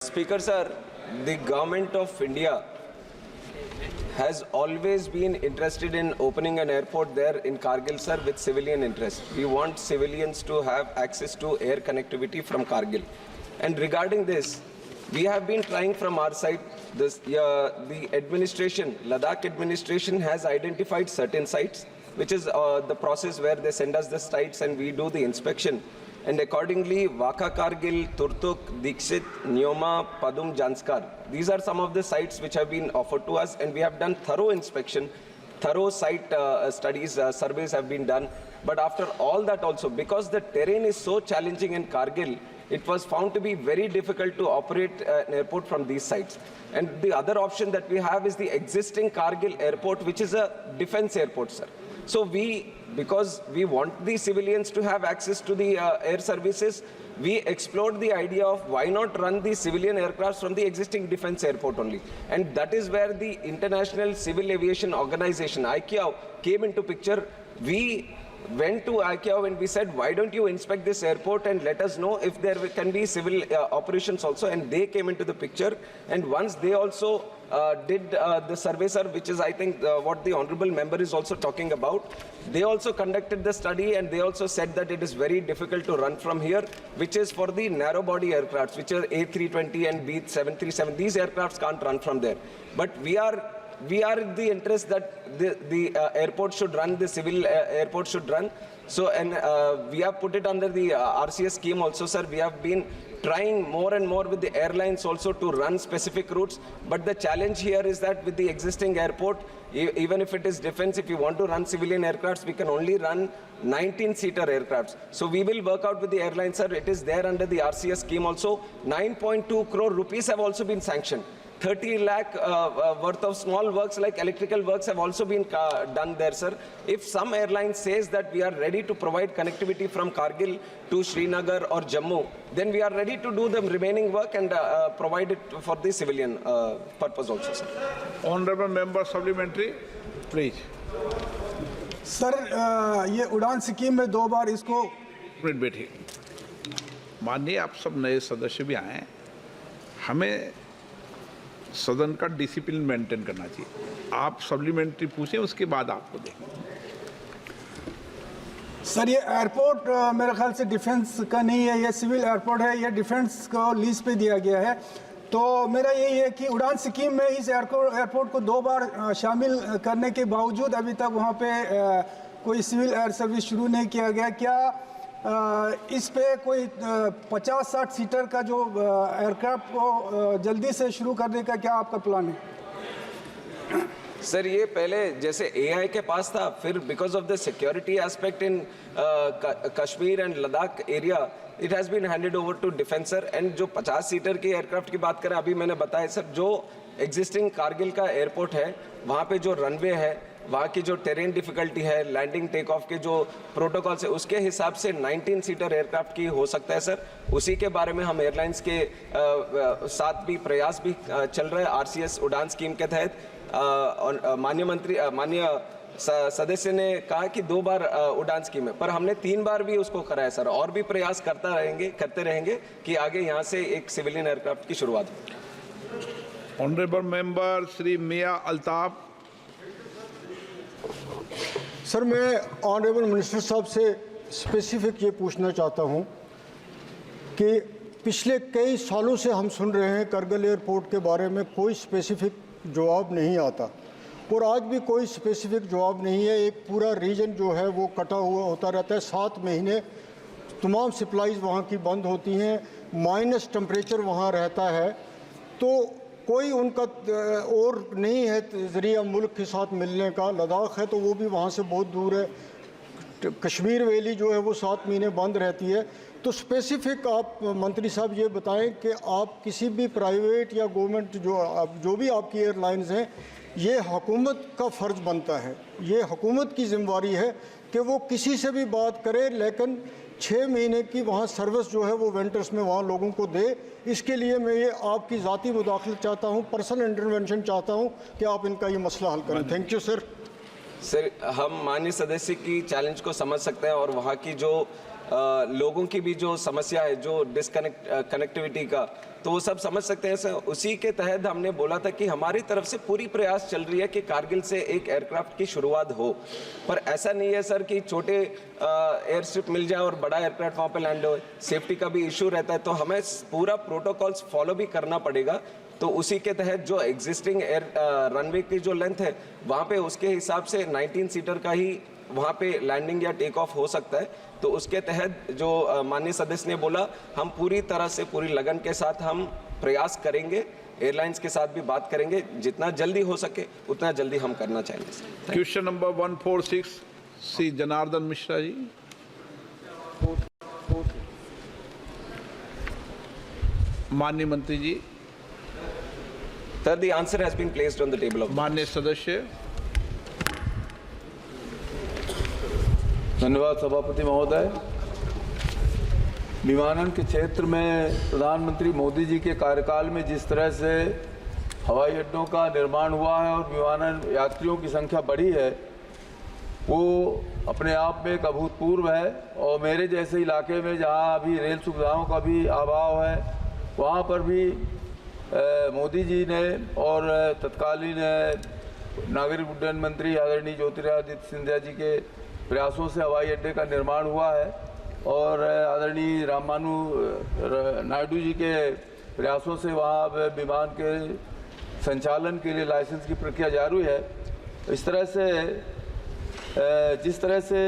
Speaker sir, the government of India has always been interested in opening an airport there in Kargil, sir, with civilian interest. We want civilians to have access to air connectivity from Kargil. And regarding this, we have been trying from our side. The administration, Ladakh administration, has identified certain sites, which is the process where they send us the sites and we do the inspection. And accordingly, Waka Kargil, Turtuk, Dikshit, Nyoma, Padum, Janskar. These are some of the sites which have been offered to us, and we have done thorough inspection, thorough site studies, surveys have been done. But after all that also, because the terrain is so challenging in Kargil, it was found to be very difficult to operate an airport from these sites. And the other option that we have is the existing Kargil airport, which is a defense airport, sir. So because we want the civilians to have access to the air services, we explored the idea of why not run the civilian aircrafts from the existing defense airport only. And that is where the International Civil Aviation Organization, ICAO, came into picture. We went to ICAO and we said, why don't you inspect this airport and let us know if there can be civil operations also, and they came into the picture. And once they also did the survey, sir, which is I think what the honorable member is also talking about, they also conducted the study and they also said that it is very difficult to run from here, which is for the narrow body aircrafts, which are A320 and B737. These aircrafts can't run from there. But we are in the interest that the airport should run, the civil airport should run. So, and we have put it under the RCS scheme also, sir. We have been trying more and more with the airlines also to run specific routes. But the challenge here is that with the existing airport, even if it is defense, if you want to run civilian aircrafts, we can only run 19-seater aircrafts. So we will work out with the airlines, sir. It is there under the RCS scheme also. 9.2 crore rupees have also been sanctioned. 30 lakh worth of small works like electrical works have also been done there, sir. If some airline says that we are ready to provide connectivity from Kargil to Srinagar or Jammu, then we are ready to do the remaining work and provide it for the civilian purpose also, sir. Honorable member supplementary, please. Sir ये उड़ान scheme में 2 बार इसको minute बैठिए। माननीय आप सब नए सदस्य भी आए, हमें सदन का डिसिप्लिन मेंटेन करना चाहिए। आप सप्लीमेंट्री पूछें, उसके बाद आपको देंगे। सर ये एयरपोर्ट मेरे ख्याल से डिफेंस का नहीं है, ये सिविल एयरपोर्ट है, ये डिफेंस को लीज पे दिया गया है। तो मेरा यही है कि उड़ान स्कीम में इस एयरपोर्ट को 2 बार शामिल करने के बावजूद अभी तक वहाँ पे कोई सिविल एयर सर्विस शुरू नहीं किया गया। क्या इस पे कोई 50-60 सीटर का जो एयरक्राफ्ट को जल्दी से शुरू करने का क्या आपका प्लान है? सर ये पहले जैसे AI के पास था, फिर because of the security aspect in Kashmir and Ladakh area, it has been handed over to defence, sir. And जो 50 सीटर की एयरक्राफ्ट की बात करें, अभी मैंने बताया सर, जो एग्जिस्टिंग कारगिल का एयरपोर्ट है, वहाँ पे जो रनवे है, वहाँ की जो टेरेन डिफिकल्टी है, लैंडिंग टेक ऑफ के जो प्रोटोकॉल्स है, उसके हिसाब से 19 सीटर एयरक्राफ्ट की हो सकता है, सर। उसी के बारे में हम एयरलाइंस के साथ भी प्रयास भी चल रहा है RCS उड़ान स्कीम के तहत। माननीय सदस्य ने कहा कि 2 बार उड़ान स्कीम है, पर हमने 3 बार भी उसको कराया, सर। और भी प्रयास करते रहेंगे कि आगे यहाँ से एक सिविलियन एयरक्राफ्ट की शुरुआत हो। ऑनरेबल मेंबर श्री मियां अल्ताफ। सर मैं ऑनरेबल मिनिस्टर साहब से स्पेसिफिक ये पूछना चाहता हूँ कि पिछले कई सालों से हम सुन रहे हैं करगिल एयरपोर्ट के बारे में कोई स्पेसिफिक जवाब नहीं आता, और आज भी कोई स्पेसिफिक जवाब नहीं है। एक पूरा रीजन जो है वो कटा हुआ होता रहता है। 7 महीने तमाम सप्लाईज़ वहाँ की बंद होती हैं, माइनस टेम्परेचर वहाँ रहता है, तो कोई उनका और नहीं है ज़रिया मुल्क के साथ मिलने का। लद्दाख है तो वो भी वहाँ से बहुत दूर है। कश्मीर वैली जो है वो 7 महीने बंद रहती है। तो स्पेसिफिक आप मंत्री साहब ये बताएं कि आप किसी भी प्राइवेट या गवर्नमेंट जो भी आपकी एयरलाइंस हैं, ये हुकूमत का फ़र्ज़ बनता है, ये हुकूमत की ज़िम्मेवारी है कि वो किसी से भी बात करे, लेकिन 6 महीने की वहाँ सर्विस जो है वो विंटर्स में वहाँ लोगों को दे। इसके लिए मैं ये आपकी ज़ाती मुदाखलत चाहता हूँ, पर्सनल इंटरवेंशन चाहता हूँ कि आप इनका ये मसला हल करें। Thank you sir. सर हम माननीय सदस्य की चैलेंज को समझ सकते हैं, और वहाँ की जो लोगों की भी जो समस्या है, जो कनेक्टिविटी का, तो वो सब समझ सकते हैं सर। उसी के तहत हमने बोला था कि हमारी तरफ से पूरी प्रयास चल रही है कि कारगिल से एक एयरक्राफ्ट की शुरुआत हो, पर ऐसा नहीं है सर कि छोटे एयर स्ट्रिप मिल जाए और बड़ा एयरक्राफ्ट वहाँ पे लैंड हो। सेफ्टी का भी इशू रहता है, तो हमें पूरा प्रोटोकॉल्स फॉलो भी करना पड़ेगा। तो उसी के तहत जो एग्जिस्टिंग एयर रनवे की जो लेंथ है वहाँ पे उसके हिसाब से 19 सीटर का ही वहाँ पे लैंडिंग या टेक ऑफ हो सकता है। तो उसके तहत जो माननीय सदस्य ने बोला, हम पूरी तरह से पूरी लगन के साथ हम प्रयास करेंगे, एयरलाइंस के साथ भी बात करेंगे, जितना जल्दी हो सके उतना जल्दी हम करना चाहेंगे। Question number 146 Shri Janardan Mishra ji. माननीय मंत्री जी। Sir, the answer has been placed on the table of. माननीय सदस्य। धन्यवाद सभापति महोदय। विमानन के क्षेत्र में प्रधानमंत्री मोदी जी के कार्यकाल में जिस तरह से हवाई अड्डों का निर्माण हुआ है और विमानन यात्रियों की संख्या बढ़ी है, वो अपने आप में एक अभूतपूर्व है। और मेरे जैसे इलाके में जहाँ अभी रेल सुविधाओं का भी अभाव है, वहाँ पर भी मोदी जी ने और तत्कालीन नागरिक उड्डयन मंत्री आदरणीय ज्योतिरादित्य सिंधिया जी के प्रयासों से हवाई अड्डे का निर्माण हुआ है और आदरणीय रामानु नायडू जी के प्रयासों से वहाँ विमान के संचालन के लिए लाइसेंस की प्रक्रिया जारी है। इस तरह से जिस तरह से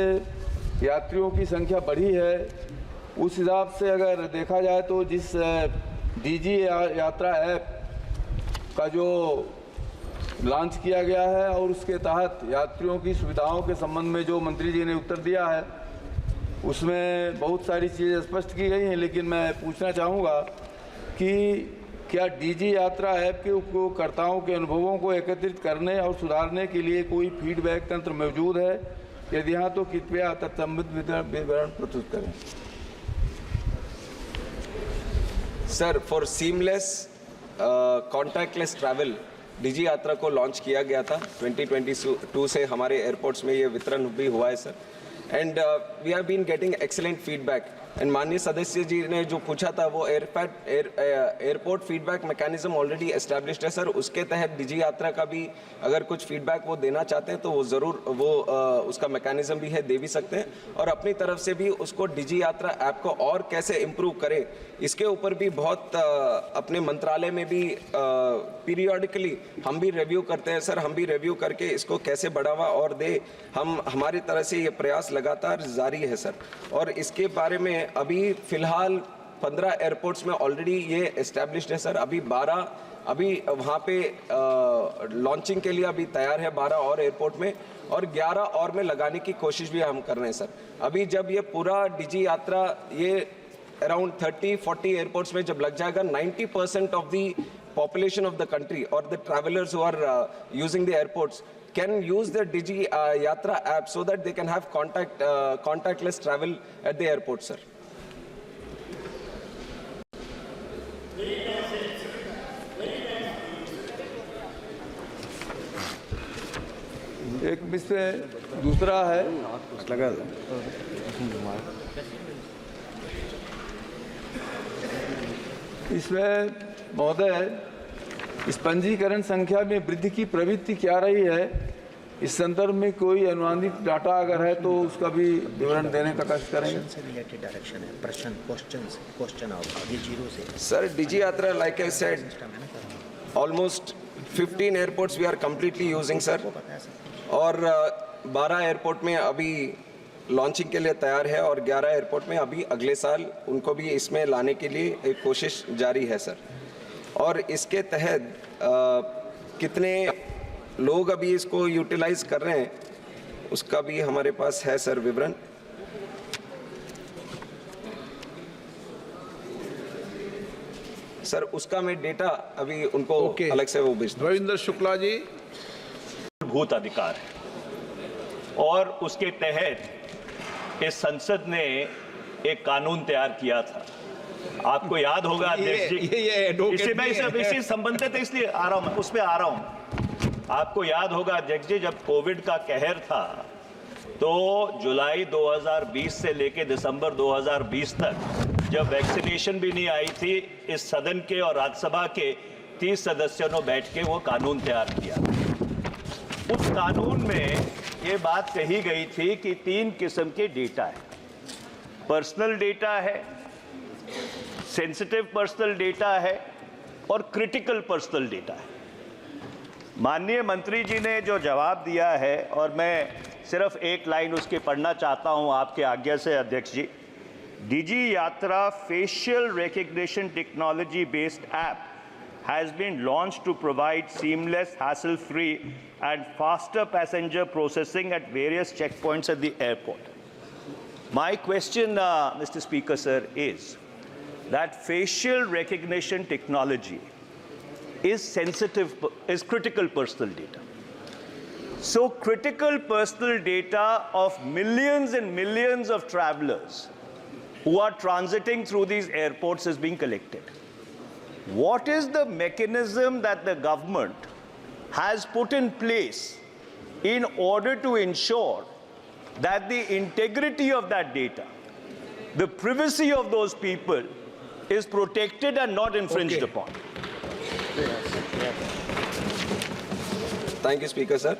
यात्रियों की संख्या बढ़ी है, उस हिसाब से अगर देखा जाए तो जिस डीजी यात्रा ऐप का जो लॉन्च किया गया है और उसके तहत यात्रियों की सुविधाओं के संबंध में जो मंत्री जी ने उत्तर दिया है, उसमें बहुत सारी चीज़ें स्पष्ट की गई हैं। लेकिन मैं पूछना चाहूँगा कि क्या डीजी यात्रा ऐप के उपयोगकर्ताओं के अनुभवों को एकत्रित करने और सुधारने के लिए कोई फीडबैक तंत्र मौजूद है? यदि हाँ, तो कृपया तत्संबंधित विवरण प्रस्तुत करें। Sir, for seamless contactless travel DG यात्रा को लॉन्च किया गया था 2022 से हमारे एयरपोर्ट्स में ये वितरण भी हुआ है sir. And we have been getting excellent feedback. And माननीय सदस्य जी ने जो पूछा था, वो airport feedback mechanism already established है सर। उसके तहत डीजी यात्रा का भी अगर कुछ फीडबैक वो देना चाहते हैं तो वो ज़रूर वो उसका मैकेनिज्म भी है, दे भी सकते हैं। और अपनी तरफ से भी उसको डीजी यात्रा ऐप को और कैसे इम्प्रूव करें, इसके ऊपर भी बहुत अपने मंत्रालय में भी पीरियडिकली हम भी रिव्यू करते हैं सर। हम भी रिव्यू करके इसको कैसे बढ़ावा और दे, हमारी तरह से ये प्रयास लगातार जारी है सर। और इसके बारे में अभी फिलहाल 15 एयरपोर्ट्स में ऑलरेडी ये एस्टैब्लिश्ड है सर। अभी 12 अभी वहाँ पे लॉन्चिंग के लिए अभी तैयार है 12 और एयरपोर्ट में, और 11 और में लगाने की कोशिश भी हम कर रहे हैं सर। अभी जब ये पूरा डीजी यात्रा ये अराउंड 30-40 एयरपोर्ट्स में जब लग जाएगा, 90% of the population of the country or the travelers who are using the airports can use the Digi Yatra app so that they can have contactless travel at the airport, sir. एक विषय दूसरा है, इसमें महोदय इस पंजीकरण संख्या में वृद्धि की प्रवृत्ति क्या रही है? इस संदर्भ में कोई अनुमानित डाटा अगर है तो उसका भी विवरण देने का कष्ट करेंगे। Sir, Digi Yatra, like I said, almost 15 airports we are completely using, sir. और 12 एयरपोर्ट में अभी लॉन्चिंग के लिए तैयार है और 11 एयरपोर्ट में अभी अगले साल उनको भी इसमें लाने के लिए एक कोशिश जारी है सर। और इसके तहत कितने लोग अभी इसको यूटिलाइज कर रहे हैं, उसका भी हमारे पास है सर विवरण। सर, उसका मैं डेटा अभी उनको अलग से वो भेज दूं। रविंद्र शुक्ला जी। भूत अधिकार है और उसके तहत इस संसद ने एक कानून तैयार किया था। आपको याद होगा अध्यक्ष जी, इससे मैं इसी संबंधित है, इसलिए आ रहा हूं, उस पर आ रहा हूं। आपको याद होगा अध्यक्ष जी, जब कोविड का कहर था तो जुलाई 2020 से लेकर दिसंबर 2020 तक जब वैक्सीनेशन भी नहीं आई थी, इस सदन के और राज्यसभा के 30 सदस्यों ने बैठ के वो कानून तैयार किया। उस कानून में ये बात कही गई थी कि 3 किस्म के डेटा है, पर्सनल डेटा है, सेंसिटिव पर्सनल डेटा है और क्रिटिकल पर्सनल डेटा है। माननीय मंत्री जी ने जो जवाब दिया है, और मैं सिर्फ एक लाइन उसके पढ़ना चाहता हूं आपके आज्ञा से अध्यक्ष जी। डिजी यात्रा facial recognition technology based app has been launched to provide seamless, hassle-free and faster passenger processing at various checkpoints at the airport. My question, Mr. Speaker, sir, is that facial recognition technology is sensitive, is critical personal data. So critical personal data of millions and millions of travelers who are transiting through these airports is being collected. What is the mechanism that the government has put in place in order to ensure that the integrity of that data, the privacy of those people is protected and not infringed upon? Thank you, Speaker, sir.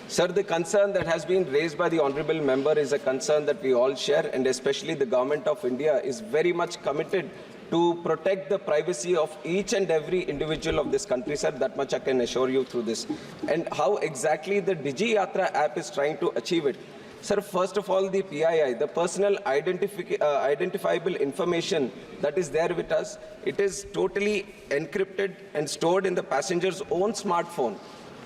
Sir, the concern that has been raised by the honourable member is a concern that we all share, and especially the Government of India is very much committed to protect the privacy of each and every individual of this country, sir. That much I can assure you through this. And how exactly the Digi Yatra app is trying to achieve it? Sir, first of all, the PII, the personal identifiable information that is there with us, it is totally encrypted and stored in the passenger's own smartphone,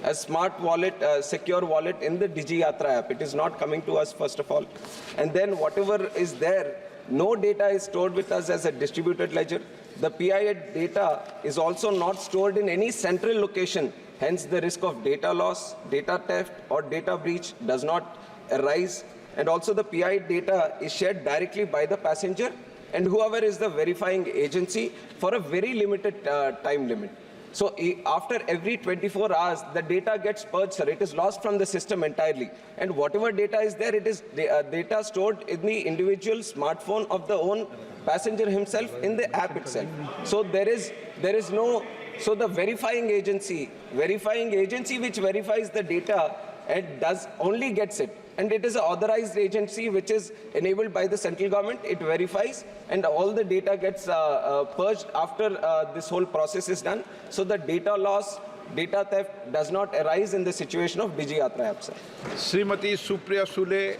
a smart wallet, secure wallet in the Digi Yatra app. It is not coming to us, first of all. And then whatever is there, no data is stored with us as a distributed ledger. The PII data is also not stored in any central location. Hence, the risk of data loss, data theft, or data breach does not arise. And also, the PII data is shared directly by the passenger and whoever is the verifying agency for a very limited time limit. So after every 24 hours, the data gets purged, sir. It is lost from the system entirely. And whatever data is there, it is data stored in the individual smartphone of the own passenger himself in the app itself. So there is no, so the verifying agency which verifies the data and only gets it. And it is an authorized agency which is enabled by the central government. It verifies and all the data gets purged after this whole process is done. So the data loss, data theft does not arise in the situation of Digi Yatra app, sir. Shrimati Supriya Sule